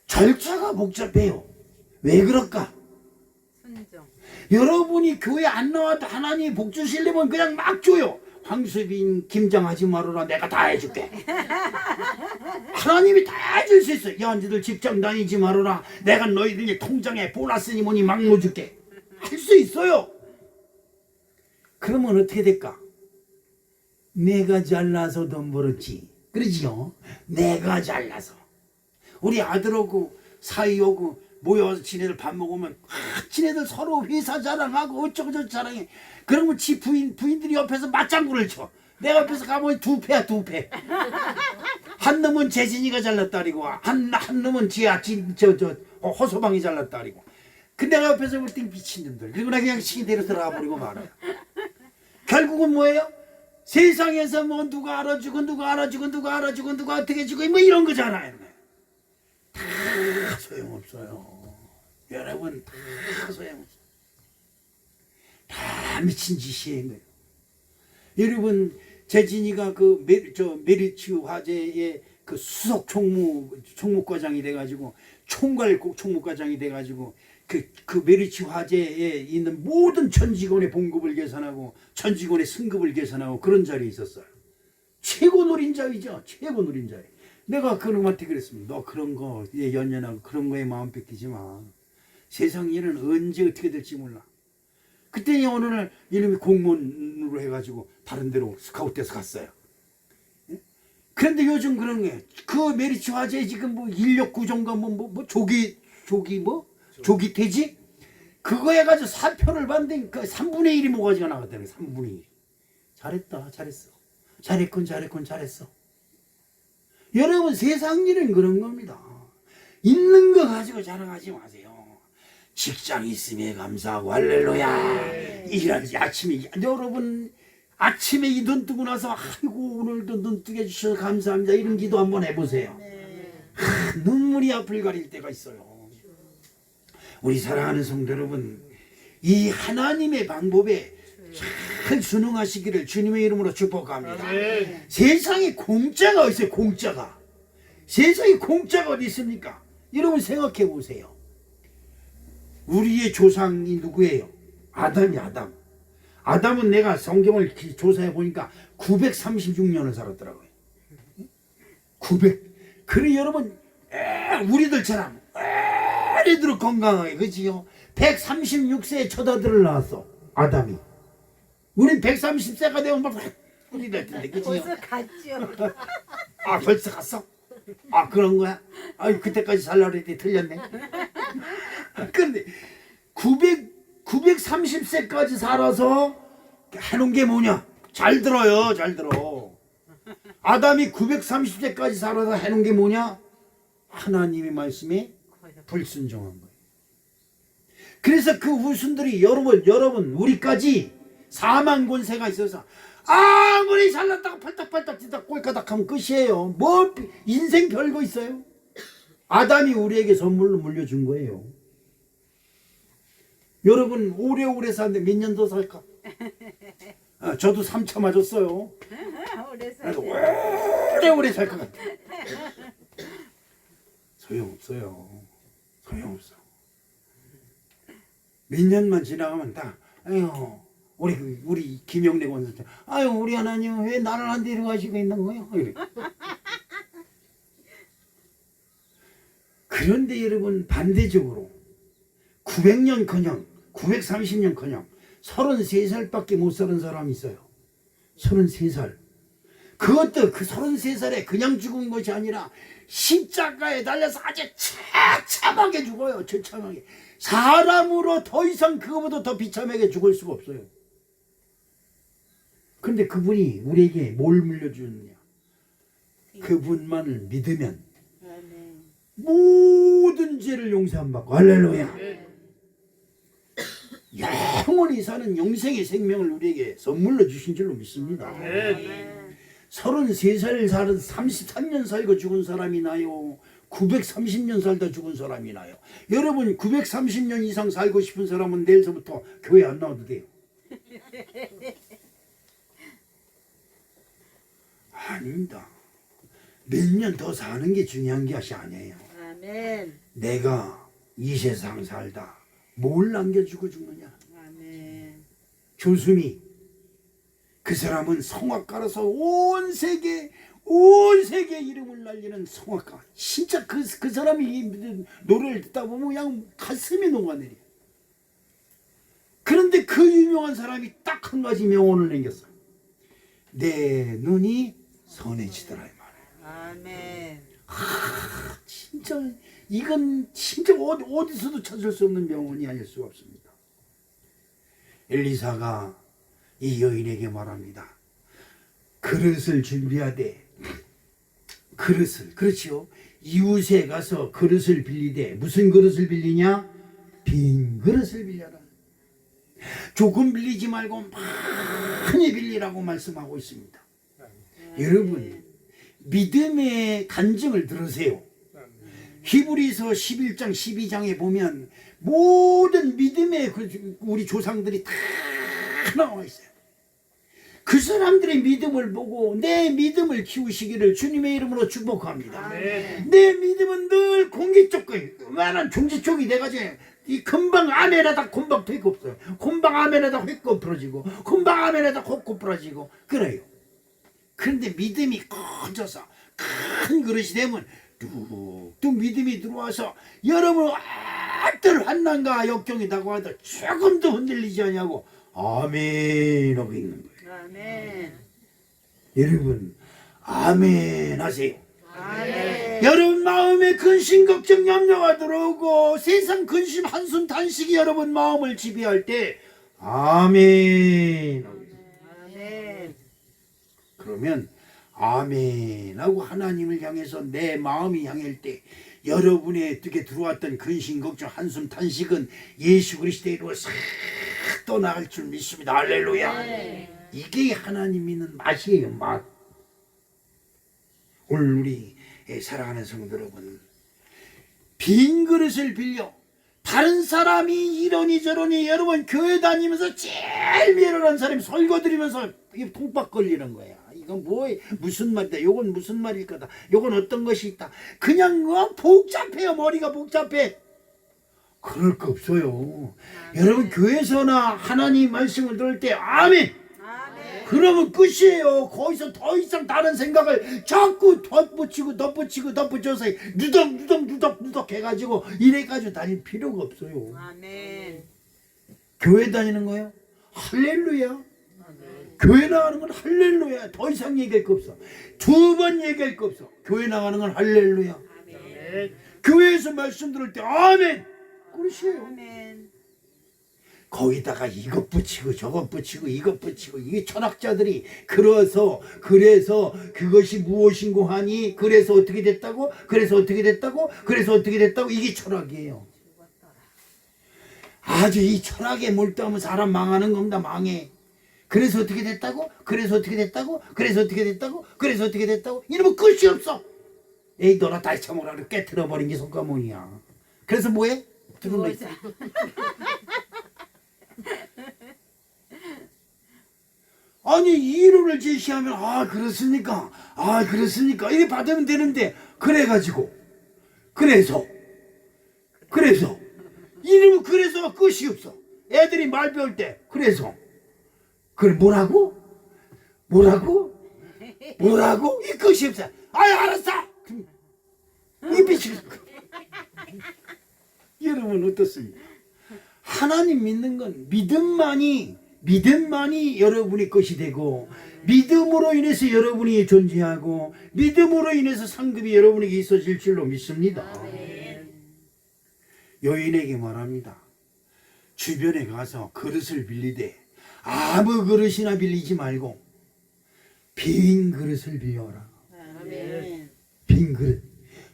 절차가 복잡해요. 왜 그럴까? 순종. 여러분이 교회 안 나와도 하나님이 복 주시려면 그냥 막 줘요. 황수빈 김장하지 말아라. 내가 다 해줄게. 하나님이 다 해줄 수 있어. 야 너희들 직장 다니지 말아라. 내가 너희들 통장에 보너스니 뭐니 막 넣어줄게. 할 수 있어요. 그러면 어떻게 될까? 내가 잘나서 돈 벌었지. 그러지요? 내가 잘나서. 우리 아들하고 사이하고 모여서 지네들 밥 먹으면 지네들 서로 회사 자랑하고 어쩌고저쩌고 자랑해. 그러면 지 부인들이 옆에서 맞장구를 쳐. 내가 옆에서 가면 두 패야. 한 놈은 재진이가 잘났다리고 한 놈은 허소방이 잘났다리고. 근데 내가 옆에서 볼 땐 미친놈들. 그리고 나 그냥 시대로 들어가 버리고 말아요. 결국은 뭐예요? 세상에서 뭐 누가 알아주고 누가 어떻게 주고 뭐 이런 거잖아요. 다 소용없어요. 여러분 다 소용없어요. 다 미친 짓이에요. 여러분 재진이가 그 메리츠 화재의 그 수석 총무과장이 돼가지고 총괄 총무과장이 돼가지고 그 메리츠 화재에 있는 모든 전 직원의 봉급을 계산하고 전 직원의 승급을 계산하고 그런 자리에 있었어요. 최고 노린자이죠. 최고 노린자예요. 내가 그놈한테 그랬습니다. 너 그런 거 연연하고 그런 거에 마음 뺏기지 마. 세상 일은 언제 어떻게 될지 몰라. 그때 어느 날 이놈이 공무원으로 해가지고 다른 데로 스카웃돼서 갔어요. 예? 그런데 요즘 그런 게 그 메리츠 화재에 지금 뭐 인력 구조인가 뭐 조기 퇴직 그거 해가지고 사표를 받는 그 3분의 1이 모가지가 나갔다는 거야. 3분의 1. 잘했다, 잘했어. 잘했어. 여러분 세상 일은 그런 겁니다. 있는 거 가지고 자랑하지 마세요. 직장 있음에 감사하고 할렐루야. 일하지 아침에 여러분 아침에 이 눈 뜨고 나서 아이고 오늘도 눈 뜨게 해주셔서 감사합니다 이런 기도 한번 해보세요. 눈물이 앞을 가릴 때가 있어요. 우리 사랑하는 성도 여러분 이 하나님의 방법에 잘 순응하시기를 주님의 이름으로 축복합니다. 세상에 공짜가 있어요. 공짜가. 세상에 공짜가 어디 있습니까? 여러분 생각해 보세요. 우리의 조상이 누구예요? 아담이 아담. 아담은 내가 성경을 조사해 보니까 936년을 살았더라고요. 900. 그래 여러분 우리들처럼 오래도록 건강하게 그지요? 136세에 첫 아들을 낳았어. 아담이. 우린 130세가 되면 막 우리 될 텐데 그지요? 벌써 갔죠. 아 벌써 갔어? 아 그런 거야? 아 그때까지 살라고 했더니 틀렸네. 그런데 930세까지 살아서 해놓은 게 뭐냐? 잘 들어요. 잘 들어. 아담이 930세까지 살아서 해놓은 게 뭐냐? 하나님의 말씀에 불순종한 거예요. 그래서 그 후손들이 여러분 우리까지 사망 권세가 있어서 아무리 잘났다가 팔딱팔딱 뛰다 꼴까닥 하면 끝이에요. 뭐 인생 별거 있어요? 아담이 우리에게 선물로 물려준 거예요. 여러분 오래오래 사는데 몇 년 더 살까? 저도 3차 맞았어요. 그래서 오래오래 살 것 같아. 소용없어요. 소용없어. 몇 년만 지나가면 다 아유 우리 김영래 권사님 아유 우리 하나님 왜 나를 안 데려가시고 있는 거예요? 이래. 그런데 여러분 반대적으로 900년커녕 930년커녕 33살밖에 못 사는 사람이 있어요. 33살. 그것도 그 33살에 그냥 죽은 것이 아니라 십자가에 달려서 아주 처참하게 죽어요. 처참하게. 사람으로 더 이상 그거보다 더 비참하게 죽을 수가 없어요. 그런데 그분이 우리에게 뭘 물려주느냐? 그분만을 믿으면 모든 죄를 용서함 받고 할렐루야. 영원히 사는 영생의 생명을 우리에게 선물로 주신 줄로 믿습니다. 33살 살은 33년 살고 죽은 사람이 나요? 930년 살다 죽은 사람이 나요? 여러분 930년 이상 살고 싶은 사람은 내일서부터 교회 안 나와도 돼요. 아닙니다. 몇 년 더 사는 게 중요한 것이 아니에요. 아멘. 내가 이 세상 살다 뭘 남겨주고 죽느냐. 아멘. 조수미 그 사람은 성악가로서 온 세계 이름을 날리는 성악가. 진짜 그 사람이 노래를 듣다 보면 그냥 가슴이 녹아내려. 그런데 그 유명한 사람이 딱 한 가지 명언을 남겼어. 내 눈이 선해지더라 이 말이에요. 아멘. 진짜 이건 진짜 어디서도 찾을 수 없는 명언이 아닐 수가 없습니다. 엘리사가 이 여인에게 말합니다. 그릇을 준비하되 그릇을 그렇지요. 이웃에 가서 그릇을 빌리되 무슨 그릇을 빌리냐? 빈 그릇을 빌려라. 조금 빌리지 말고 많이 빌리라고 말씀하고 있습니다. 여러분 믿음의 간증을 들으세요. 히브리서 11장 12장에 보면 모든 믿음의 우리 조상들이 다 나와 있어요. 그 사람들의 믿음을 보고 내 믿음을 키우시기를 주님의 이름으로 축복합니다. 내 믿음은 늘 공기 쪽에 많은 종지 쪽이 돼가지고 이 금방 아멘하다 곰방 되게 없어요. 곰방 아멘하다 획고 부러지고 곰방 아멘하다 헛고 부러지고 그래요. 그런데 믿음이 커져서 큰 그릇이 되면 뚝뚝 믿음이 들어와서 여러분 어떤 환난과 역경이 다가와도 조금도 흔들리지 않냐고 아멘 하고 있는 거예요. 아멘. 여러분 아멘 하세요. 아멘. 여러분 마음에 근심 걱정 염려가 들어오고 세상 근심 한숨 탄식이 여러분 마음을 지배할 때 아멘 하고 있어요. 아멘. 그러면 아멘 하고 하나님을 향해서 내 마음이 향할 때 여러분의 어떻게 들어왔던 근심 걱정 한숨 탄식은 예수 그리스도의 이름으로 싹 떠나갈 줄 믿습니다. 할렐루야. 이게 하나님 믿는 맛이에요. 맛. 오늘 우리 사랑하는 성도 여러분, 빈 그릇을 빌려 다른 사람이 이러니 저러니 여러분 교회 다니면서 제일 미련한 사람이 설교 드리면서 이게 통박 걸리는 거야. 이건 무슨 말이다. 요건 무슨 말일 거다. 요건 어떤 것이 있다. 그냥 복잡해요. 머리가 복잡해. 그럴 거 없어요. 여러분 교회에서나 하나님 말씀을 들을 때 아멘. 아멘. 그러면 끝이에요. 거기서 더 이상 다른 생각을 자꾸 덧붙여서 누덕 해가지고 이래가지고 다닐 필요가 없어요. 아멘. 교회 다니는 거예요? 할렐루야. 교회 나가는 건 할렐루야. 더 이상 얘기할 거 없어. 두 번 얘기할 거 없어. 교회 나가는 건 할렐루야. 아멘. 교회에서 말씀 들을 때 아멘. 그러시에요. 아멘. 거기다가 이것 붙이고 저것 붙이고 이것 붙이고 이게 철학자들이 그래서 그것이 무엇인고 하니 그래서 어떻게 됐다고 이게 철학이에요. 아주 이 철학에 몰두하면 사람 망하는 겁니다. 망해. 그래서 어떻게 됐다고 이러면 끝이 없어. 에이 너나 다시 쳐먹으라 그래. 깨트려 버린 게 손가락이야. 그래서 뭐해? 들은 거 있어. 아니 이론을 제시하면 그렇습니까 이렇게 받으면 되는데 그래가지고 그래서 이러면 그래서 끝이 없어. 애들이 말 배울 때 그래서 그래 뭐라고 이 끝이 없어. 알았어. 이 빛이 여러분 어떻습니까? 하나님 믿는 건 믿음만이 여러분의 것이 되고 믿음으로 인해서 여러분이 존재하고 믿음으로 인해서 상급이 여러분에게 있어질 줄로 믿습니다. 여인에게 말합니다. 주변에 가서 그릇을 빌리되 아무 그릇이나 빌리지 말고 빈 그릇을 빌려라. 아멘. 빈 그릇.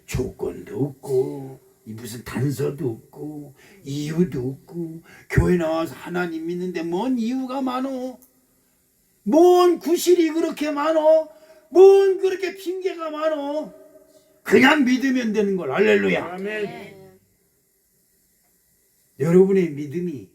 조건도 없고 무슨 단서도 없고 이유도 없고 교회 나와서 하나님 믿는데 뭔 이유가 많어? 뭔 구실이 그렇게 많어? 뭔 그렇게 핑계가 많어? 그냥 믿으면 되는 걸. 할렐루야. 아멘. 여러분의 믿음이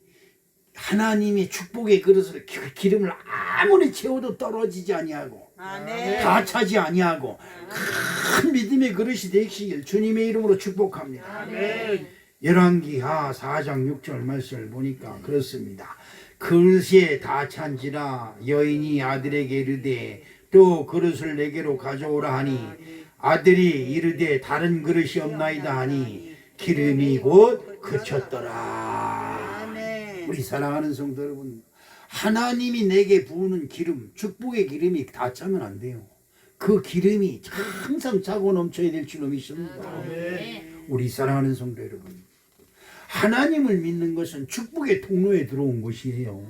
하나님의 축복의 그릇을 기름을 아무리 채워도 떨어지지 아니하고 아멘. 다 차지 아니하고 큰 믿음의 그릇이 되시길 주님의 이름으로 축복합니다. 아멘. 열왕기하 4장 6절 말씀을 보니까 그렇습니다. 그릇에 다 찬지라 여인이 아들에게 이르되 또 그릇을 내게로 가져오라 하니 아들이 이르되 다른 그릇이 없나이다 하니 기름이 곧 그쳤더라. 아멘. 우리 사랑하는 성도 여러분, 하나님이 내게 부으는 기름, 축복의 기름이 다 차면 안 돼요. 그 기름이 항상 차고 넘쳐야 될 줄로 믿습니다. 우리 사랑하는 성도 여러분, 하나님을 믿는 것은 축복의 통로에 들어온 것이에요.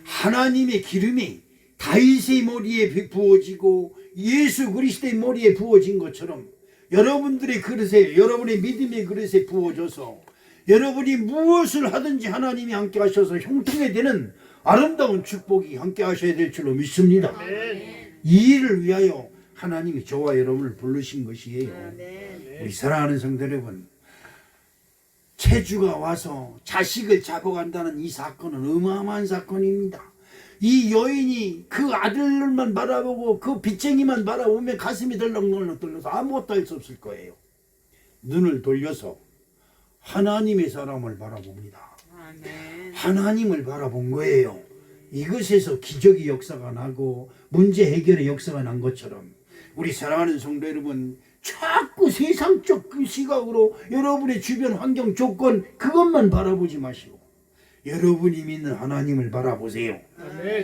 하나님의 기름이 다윗의 머리에 부어지고 예수 그리스도의 머리에 부어진 것처럼 여러분들의 그릇에, 여러분의 믿음의 그릇에 부어져서 여러분이 무엇을 하든지 하나님이 함께 하셔서 형통에 되는 아름다운 축복이 함께 하셔야 될 줄로 믿습니다. 이 일을 위하여 하나님이 저와 여러분을 부르신 것이에요. 아멘. 우리 사랑하는 성도 여러분, 체주가 와서 자식을 잡아간다는 이 사건은 어마어마한 사건입니다. 이 여인이 그 아들만 바라보고 그 빚쟁이만 바라보면 가슴이 덜렁덜렁 떨려서 아무것도 할 수 없을 거예요. 눈을 돌려서 하나님의 사람을 바라봅니다. 아멘. 하나님을 바라본 거예요. 이것에서 기적의 역사가 나고 문제 해결의 역사가 난 것처럼 우리 사랑하는 성도 여러분, 자꾸 세상적 그 시각으로 여러분의 주변 환경 조건 그것만 바라보지 마시고 여러분이 믿는 하나님을 바라보세요.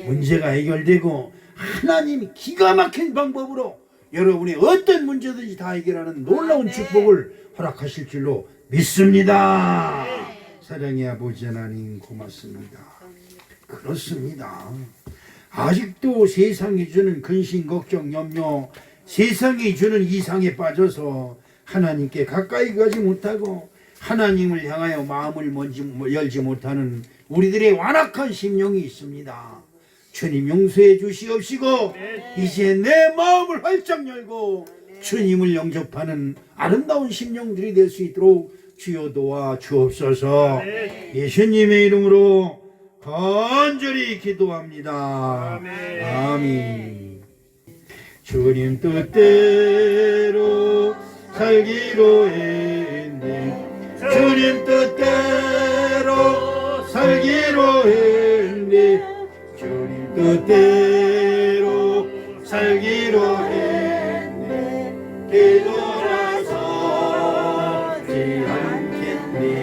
문제가 해결되고 하나님이 기가 막힌 방법으로 여러분의 어떤 문제든지 다 해결하는 놀라운 축복을 허락하실 줄로 믿습니다. 사랑의 아버지 하나님 고맙습니다. 그렇습니다. 아직도 세상이 주는 근심, 걱정, 염려, 세상이 주는 이상에 빠져서 하나님께 가까이 가지 못하고 하나님을 향하여 마음을 열지 못하는 우리들의 완악한 심령이 있습니다. 주님 용서해 주시옵시고 이제 내 마음을 활짝 열고 주님을 영접하는 아름다운 심령들이 될 수 있도록 주여 도와 주옵소서. 예수님의 이름으로 간절히 기도합니다. 아멘. 주님 뜻대로 살기로 했네. 주님 뜻대로 살기로 했네. 주님 뜻대로 살기로 했네. 뒤돌아서지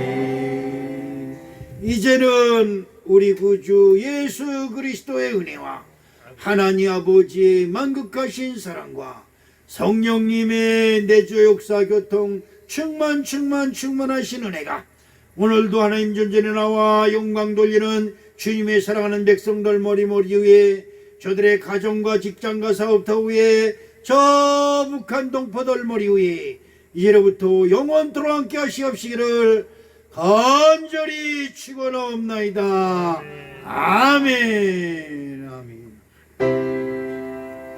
않겠네. 이제는 우리 구주 예수 그리스도의 은혜와 하나님 아버지의 만극하신 사랑과 성령님의 내주 역사 교통 충만하신 은혜가 오늘도 하나님 존전에 나와 영광 돌리는 주님의 사랑하는 백성들 머리 위에 저들의 가정과 직장과 사업터 위에 저 북한 동포들 머리 위에 이제로부터 영원토록 함께 하시옵시기를 간절히 축원하옵나이다. 아멘. 아멘.